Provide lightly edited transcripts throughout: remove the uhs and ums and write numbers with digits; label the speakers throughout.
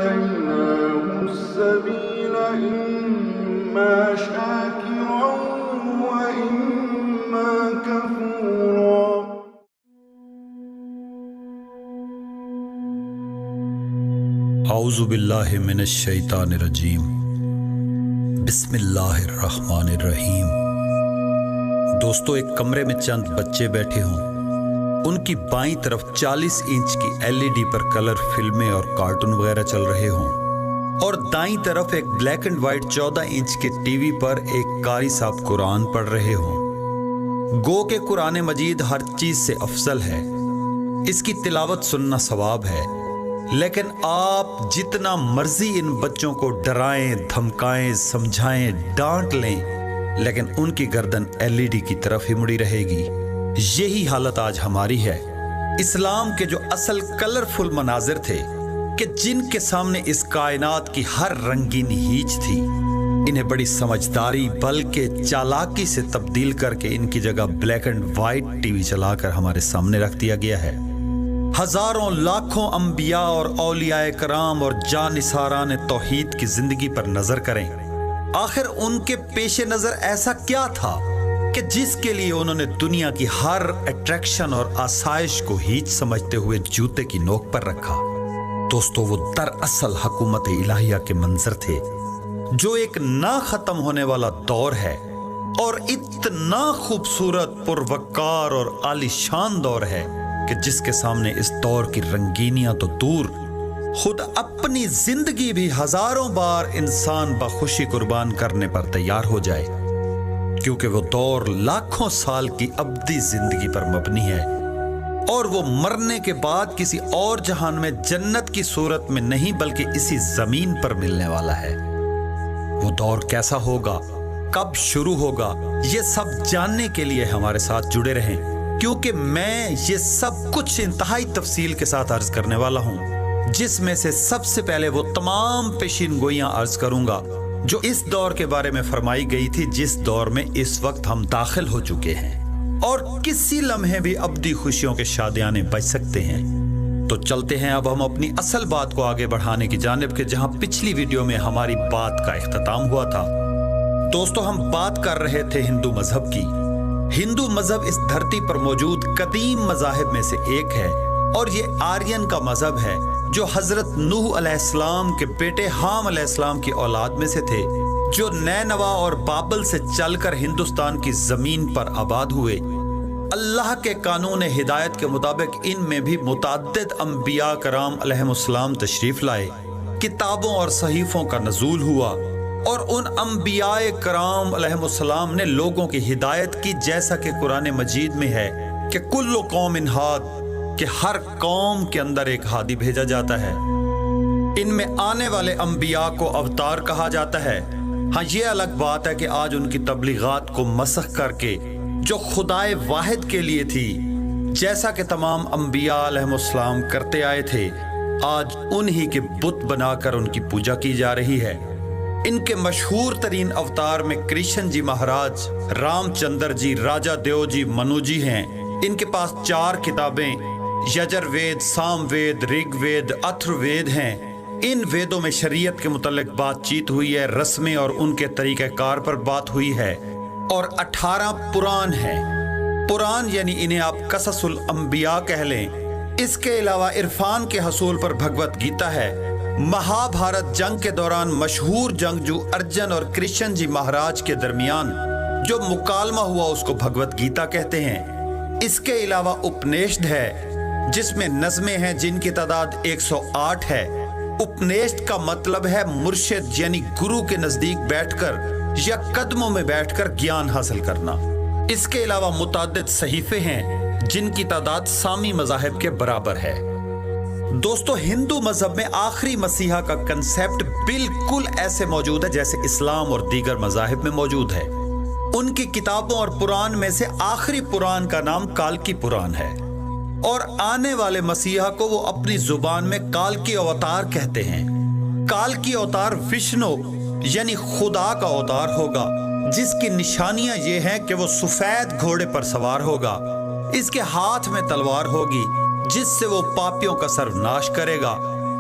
Speaker 1: وهديناه السبيل إما شاكرا وإما كفورا.
Speaker 2: اعوذ باللہ من الشیطان الرجیم. بسم اللہ الرحمن الرحیم. دوستو، ایک کمرے میں چند بچے بیٹھے ہوں، ان کی بائیں طرف 40 انچ کی LED پر کلر فلمیں اور کارٹون وغیرہ چل رہے ہوں، اور دائیں طرف ایک بلیک اینڈ وائٹ 14 انچ کے ٹی وی پر ایک قاری صاحب قرآن پڑھ رہے ہوں. گو کہ قرآن مجید ہر چیز سے افضل ہے، اس کی تلاوت سننا ثواب ہے، لیکن آپ جتنا مرضی ان بچوں کو ڈرائیں، دھمکائیں، سمجھائیں، ڈانٹ لیں، لیکن ان کی گردن LED کی طرف ہی مڑی رہے گی. یہی حالت آج ہماری ہے. اسلام کے جو اصل کلرفل مناظر تھے کہ جن کے سامنے اس کائنات کی ہر رنگین ہیچ تھی، انہیں بڑی سمجھداری بلکہ چالاکی سے تبدیل کر کے ان کی جگہ black and white T V چلا کر ہمارے سامنے رکھ دیا گیا ہے. ہزاروں لاکھوں انبیاء اور اولیاء کرام اور جانثاران توحید کی زندگی پر نظر کریں. آخر ان کے پیش نظر ایسا کیا تھا کہ جس کے لیے انہوں نے دنیا کی ہر اٹریکشن اور آسائش کو ہیچ سمجھتے ہوئے جوتے کی نوک پر رکھا؟ دوستو، وہ دراصل حکومت الہیہ کے منظر تھے، جو ایک نہ ختم ہونے والا دور ہے اور اتنا خوبصورت، پروقار اور عالی شان دور ہے کہ جس کے سامنے اس دور کی رنگینیاں تو دور، خود اپنی زندگی بھی ہزاروں بار انسان بخوشی قربان کرنے پر تیار ہو جائے، کیونکہ وہ دور لاکھوں سال کی ابدی زندگی پر مبنی ہے، اور وہ مرنے کے بعد کسی اور جہان میں جنت کی صورت میں نہیں بلکہ اسی زمین پر ملنے والا ہے. وہ دور کیسا ہوگا، کب شروع ہوگا، یہ سب جاننے کے لیے ہمارے ساتھ جڑے رہیں، کیونکہ میں یہ سب کچھ انتہائی تفصیل کے ساتھ عرض کرنے والا ہوں، جس میں سے سب سے پہلے وہ تمام پیشین گوئیاں عرض کروں گا جو اس دور کے بارے میں فرمائی گئی تھی جس دور میں اس وقت ہم داخل ہو چکے ہیں، اور کسی لمحے بھی ابدی خوشیوں کے شادیانے بچ سکتے ہیں. تو چلتے ہیں اب ہم اپنی اصل بات کو آگے بڑھانے کی جانب کے جہاں پچھلی ویڈیو میں ہماری بات کا اختتام ہوا تھا. دوستو، ہم بات کر رہے تھے ہندو مذہب کی. ہندو مذہب اس دھرتی پر موجود قدیم مذاہب میں سے ایک ہے، اور یہ آرین کا مذہب ہے جو حضرت نوح علیہ السلام کے بیٹے حام علیہ السلام کی اولاد میں سے تھے، جو نینوا اور بابل سے چل کر ہندوستان کی زمین پر آباد ہوئے. اللہ کے قانون ہدایت کے مطابق ان میں بھی متعدد انبیاء کرام علیہم السلام تشریف لائے، کتابوں اور صحیفوں کا نزول ہوا، اور ان انبیاء کرام علیہم السلام نے لوگوں کی ہدایت کی، جیسا کہ قرآن مجید میں ہے کہ کل قوم ہاد، کہ ہر قوم کے اندر ایک ہادی بھیجا جاتا ہے. ان میں آنے والے انبیاء کو اوتار کہا جاتا ہے. ہاں، یہ الگ بات ہے کہ آج ان کی تبلیغات کو مسخ کر کے جو خدائے واحد کے لیے تھی، جیسا کہ تمام انبیاء علیہم السلام کرتے آئے تھے، آج انہی کے بت بنا کر ان کی پوجا کی جا رہی ہے. ان کے مشہور ترین اوتار میں کرشن جی مہاراج، رام چندر جی، راجا دیو جی، منو جی ہیں. ان کے پاس 4 کتابیں یجر وید، سام وید، رگ وید، اتھر وید ہیں. ان ویدوں میں شریعت کے متعلق بات چیت ہوئی ہے، رسمیں اور ان کے طریقہ کار پر بات ہوئی ہے، اور 18 پران ہیں. پران یعنی انہیں آپ قصص الانبیاء کہہ لیں. اس کے علاوہ عرفان کے حصول پر بھگوت گیتا ہے. مہا بھارت جنگ کے دوران مشہور جنگجو ارجن اور کرشن جی مہاراج کے درمیان جو مکالمہ ہوا اس کو بھگوت گیتا کہتے ہیں. اس کے علاوہ اپنیشد ہے جس میں نظمیں ہیں جن کی تعداد 108 ہے. اپنیشد کا مطلب ہے مرشد، یعنی گرو کے نزدیک بیٹھ کر یا قدموں میں بیٹھ کر گیان حاصل کرنا. اس کے علاوہ متعدد صحیفے ہیں جن کی تعداد سامی مذاہب کے برابر ہے. دوستو، ہندو مذہب میں آخری مسیحا کا کنسیپٹ بالکل ایسے موجود ہے جیسے اسلام اور دیگر مذاہب میں موجود ہے. ان کی کتابوں اور پران میں سے آخری پران کا نام کالکی پران ہے، اور آنے والے مسیحا کو وہ اپنی زبان میں کالکی اوتار کہتے ہیں. کالکی اوتار وشنو یعنی خدا کا اوتار ہوگا، جس کی نشانیاں یہ ہیں کہ وہ سفید گھوڑے پر سوار ہوگا، اس کے ہاتھ میں تلوار ہوگی جس سے وہ پاپیوں کا سروناش کرے گا،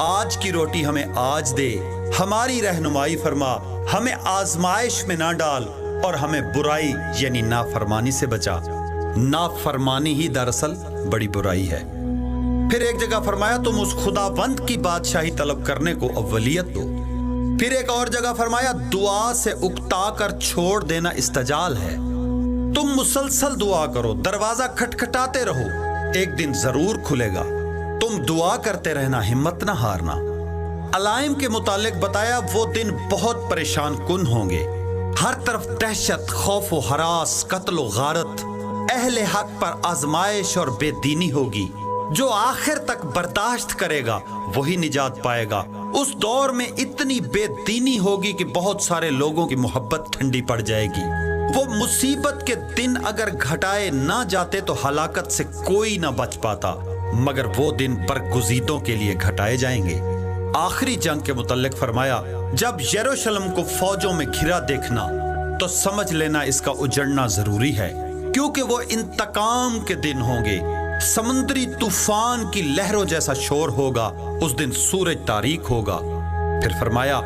Speaker 2: آج کی روٹی ہمیں آج دے، ہماری رہنمائی فرما، ہمیں آزمائش میں نہ ڈال اور ہمیں برائی یعنی نافرمانی سے بچا۔ نافرمانی ہی دراصل بڑی برائی ہے۔ پھر ایک جگہ فرمایا تم اس خداوند کی بادشاہی طلب کرنے کو اولیت دو۔ پھر ایک اور جگہ فرمایا دعا سے اکتا کر چھوڑ دینا استجال ہے۔ تم مسلسل دعا کرو، دروازہ کھٹکھٹاتے رہو، ایک دن ضرور کھلے گا۔ تم دعا کرتے رہنا، ہمت نہ ہارنا۔ علائم کے متعلق بتایا وہ دن بہت پریشان کن ہوں گے، ہر طرف دہشت، خوف و ہراس، قتل و غارت، اہل حق پر آزمائش اور بے دینی ہوگی۔ جو آخر تک برداشت کرے گا وہی نجات پائے گا۔ اس دور میں اتنی بے دینی ہوگی کہ بہت سارے لوگوں کی محبت ٹھنڈی پڑ جائے گی۔ وہ مصیبت کے دن اگر گھٹائے نہ جاتے تو ہلاکت سے کوئی نہ بچ پاتا، مگر وہ دن برگزیدوں کے لیے گھٹائے جائیں گے۔ آخری جنگ کے متعلق فرمایا جب یروشلم کو فوجوں میں گھرا دیکھنا تو سمجھ لینا اس کا اجڑنا ضروری ہے، کیونکہ وہ انتقام کے دن ہوں گے۔ سمندری طوفان کی لہروں جیسا شور ہوگا، اس دن سورج تاریک ہوگا۔ پھر فرمایا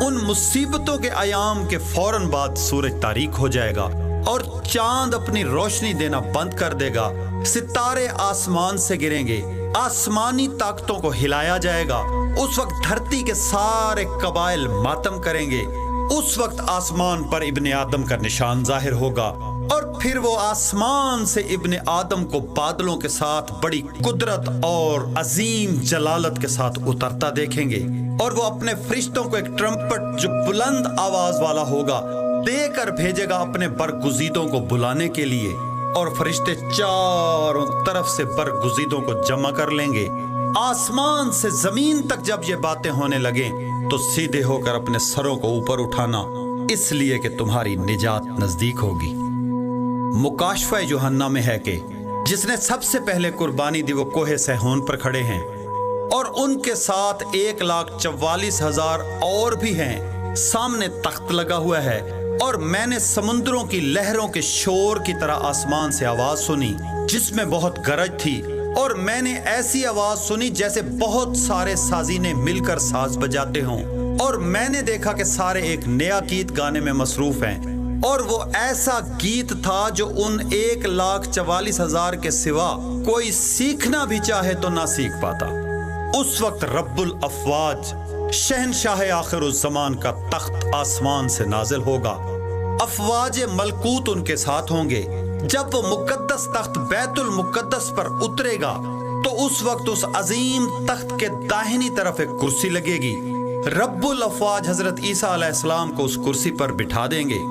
Speaker 2: ان مصیبتوں کے ایام کے فوراً بعد سورج تاریک ہو جائے گا اور چاند اپنی روشنی دینا بند کر دے گا، ستارے آسمان سے گریں گے، آسمانی طاقتوں کو ہلایا جائے گا۔ اس وقت دھرتی کے سارے قبائل ماتم کریں گے۔ اس وقت آسمان پر ابن آدم کا نشان ظاہر ہوگا، اور پھر وہ آسمان سے ابن آدم کو بادلوں کے ساتھ بڑی قدرت اور عظیم جلالت کے ساتھ اترتا دیکھیں گے، اور وہ اپنے فرشتوں کو ایک ٹرمپٹ جو بلند آواز والا ہوگا دے کر بھیجے گا اپنے برگزیدوں کو بلانے کے لیے، اور فرشتے چاروں طرف سے برگزیدوں کو جمع کر لیں گے۔ آسمان سے زمین تک جب یہ باتیں ہونے لگیں تو سیدھے ہو کر اپنے سروں کو اوپر اٹھانا، اس لیے کہ تمہاری نجات نزدیک ہوگی۔ مکاشفہ یوحنا میں ہے کہ جس نے سب سے پہلے قربانی دی وہ کوہ سیہون پر کھڑے ہیں، اور ان کے ساتھ 1,44,000 اور بھی ہیں۔ سامنے تخت لگا ہوا ہے، اور میں نے سمندروں کی لہروں کے شور کی طرح آسمان سے آواز سنی جس میں بہت گرج تھی، اور میں نے ایسی آواز سنی جیسے بہت سارے سازینے مل کر ساز بجاتے ہوں، اور میں نے دیکھا کہ سارے ایک نیا گیت گانے میں مصروف ہیں، اور وہ ایسا گیت تھا جو ان 1,44,000 کے سوا کوئی سیکھنا بھی چاہے تو نہ سیکھ پاتا۔ اس وقت رب الافواج شہنشاہ آخر الزمان کا تخت آسمان سے نازل ہوگا، افواج ملکوت ان کے ساتھ ہوں گے۔ جب وہ مقدس تخت بیت المقدس پر اترے گا تو اس وقت اس عظیم تخت کے داہنی طرف ایک کرسی لگے گی۔ رب الافواج حضرت عیسیٰ علیہ السلام کو اس کرسی پر بٹھا دیں گے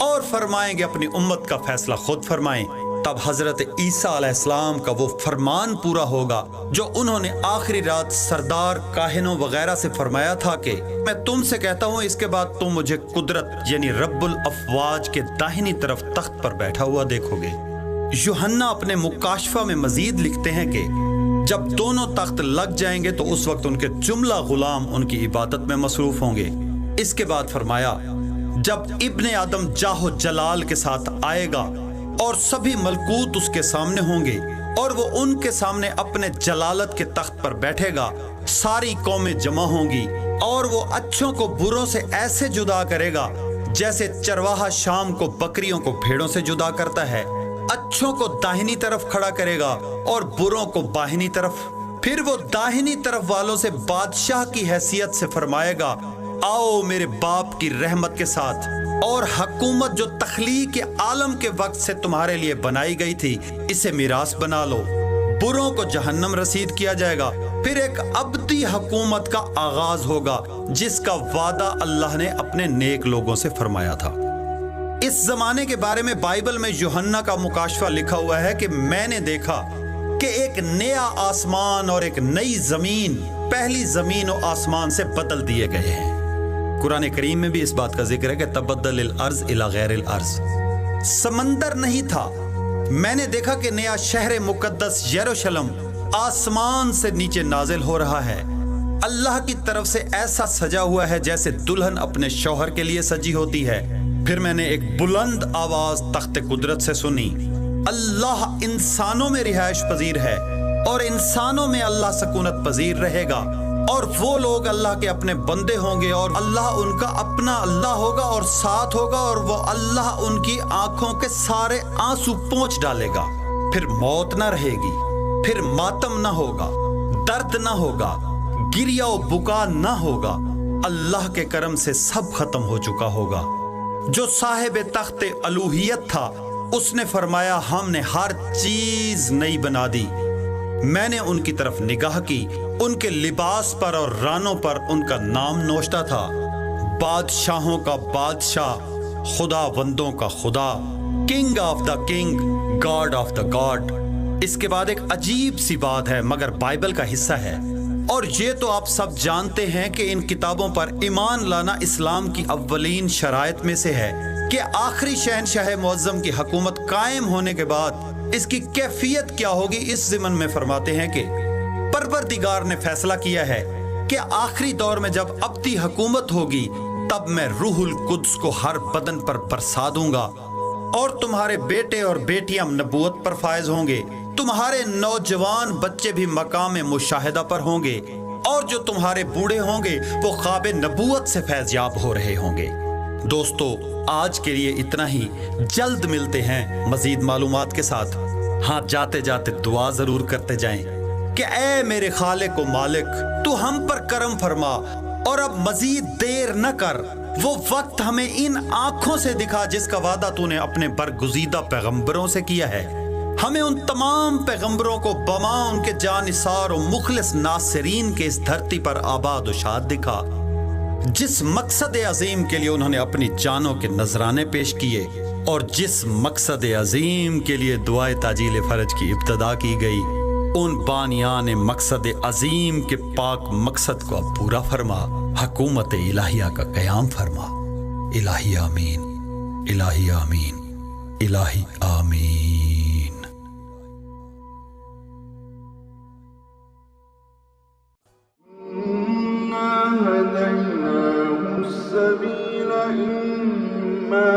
Speaker 2: اور فرمائیں گے اپنی امت کا فیصلہ خود فرمائیں۔ تب حضرت عیسیٰ علیہ السلام کا وہ فرمان پورا ہوگا جو انہوں نے آخری رات سردار کاہنوں وغیرہ سے فرمایا تھا کہ میں تم سے کہتا ہوں اس کے بعد تم مجھے قدرت یعنی رب الافواج کے داہنی طرف تخت پر بیٹھا ہوا دیکھو گے۔ یوحنا اپنے مکاشفہ میں مزید لکھتے ہیں کہ جب دونوں تخت لگ جائیں گے تو اس وقت ان کے جملہ غلام ان کی عبادت میں مصروف ہوں گے۔ اس کے بعد فرمایا جب ابن آدم جاہ و جلال کے ساتھ آئے گا اور سبھی ملکوت اس کے سامنے ہوں گے، اور وہ ان کے سامنے اپنے جلالت کے تخت پر بیٹھے گا، ساری قومیں جمع ہوں گی، اور وہ اچھوں کو بروں سے ایسے جدا کرے گا جیسے چرواہا شام کو بکریوں کو بھیڑوں سے جدا کرتا ہے۔ اچھوں کو داہنی طرف کھڑا کرے گا اور بروں کو بائیں طرف۔ پھر وہ داہنی طرف والوں سے بادشاہ کی حیثیت سے فرمائے گا آؤ میرے باپ کی رحمت کے ساتھ، اور حکومت جو تخلیق عالم کے وقت سے تمہارے لیے بنائی گئی تھی اسے میراث بنا لو۔ بروں کو جہنم رسید کیا جائے گا۔ پھر ایک ابدی حکومت کا آغاز ہوگا جس کا وعدہ اللہ نے اپنے نیک لوگوں سے فرمایا تھا۔ اس زمانے کے بارے میں بائبل میں یوحنا کا مکاشفہ لکھا ہوا ہے کہ میں نے دیکھا کہ ایک نیا آسمان اور ایک نئی زمین پہلی زمین و آسمان سے بدل دیے گئے ہیں۔ قرآن کریم میں بھی اس بات کا ذکر ہے کہ تبدل الارض الی غیر الارض۔ سمندر نہیں تھا، میں نے دیکھا کہ نیا شہر مقدس یروشلم آسمان سے نیچے نازل ہو رہا ہے، اللہ کی طرف سے ایسا سجا ہوا ہے جیسے دلہن اپنے شوہر کے لیے سجی ہوتی ہے۔ پھر میں نے ایک بلند آواز تخت قدرت سے سنی، اللہ انسانوں میں رہائش پذیر ہے اور انسانوں میں اللہ سکونت پذیر رہے گا، اور وہ لوگ اللہ کے اپنے بندے ہوں گے اور اللہ ان کا اپنا اللہ ہوگا اور ساتھ ہوگا، اور وہ اللہ ان کی آنکھوں کے سارے آنسو پونچھ ڈالے گا۔ پھر موت نہ رہے گی، پھر ماتم نہ ہوگا، درد نہ ہوگا، گریہ و بکا نہ ہوگا۔ اللہ کے کرم سے سب ختم ہو چکا ہوگا۔ جو صاحب تخت الوہیت تھا اس نے فرمایا ہم نے ہر چیز نئی بنا دی۔ میں نے ان کی طرف نگاہ کی، ان کے لباس پر اور رانوں پر ان کا نام نوشتہ تھا، بادشاہوں کا بادشاہ، خدا بندوں کا خدا، king of the king, god of the god. اس کے بعد ایک عجیب سی بات ہے مگر بائبل کا حصہ ہے، اور یہ تو آپ سب جانتے ہیں کہ ان کتابوں پر ایمان لانا اسلام کی اولین شرائط میں سے ہے کہ آخری شہنشاہ معظم کی حکومت قائم ہونے کے بعد اس کی کیفیت کیا ہوگی۔ اس ضمن میں فرماتے ہیں کہ پروردگار نے فیصلہ کیا ہے کہ آخری دور میں جب ابدی حکومت ہوگی تب میں روح القدس کو ہر بدن پر برسا دوں گا، اور تمہارے بیٹے اور بیٹیاں نبوت پر فائز ہوں گے، تمہارے نوجوان بچے بھی مقام مشاہدہ پر ہوں گے، اور جو تمہارے بوڑھے ہوں گے وہ خواب نبوت سے فیض یاب ہو رہے ہوں گے۔ دوستو آج کے لیے اتنا ہی، جلد ملتے ہیں مزید معلومات کے ساتھ۔ ہاں جاتے جاتے دعا ضرور کرتے جائیں کہ اے میرے خالق و مالک تو ہم پر کرم فرما، اور اب مزید دیر نہ کر، وہ وقت ہمیں ان آنکھوں سے دکھا جس کا وعدہ تو نے اپنے برگزیدہ پیغمبروں سے کیا ہے۔ ہمیں ان تمام پیغمبروں کو بما ان کے جانثار و مخلص ناصرین کے اس دھرتی پر آباد و شاد دکھا، جس مقصد عظیم کے لیے انہوں نے اپنی جانوں کے نذرانے پیش کیے، اور جس مقصد عظیم کے لیے دعائے تاجیل فرج کی ابتدا کی گئی، ان بانیان مقصد عظیم کے پاک مقصد کو اب پورا فرما، حکومت الہیہ کا قیام فرما۔ الہی آمین، الہی آمین، الہی آمین۔
Speaker 1: إنا هديناه السبيل إما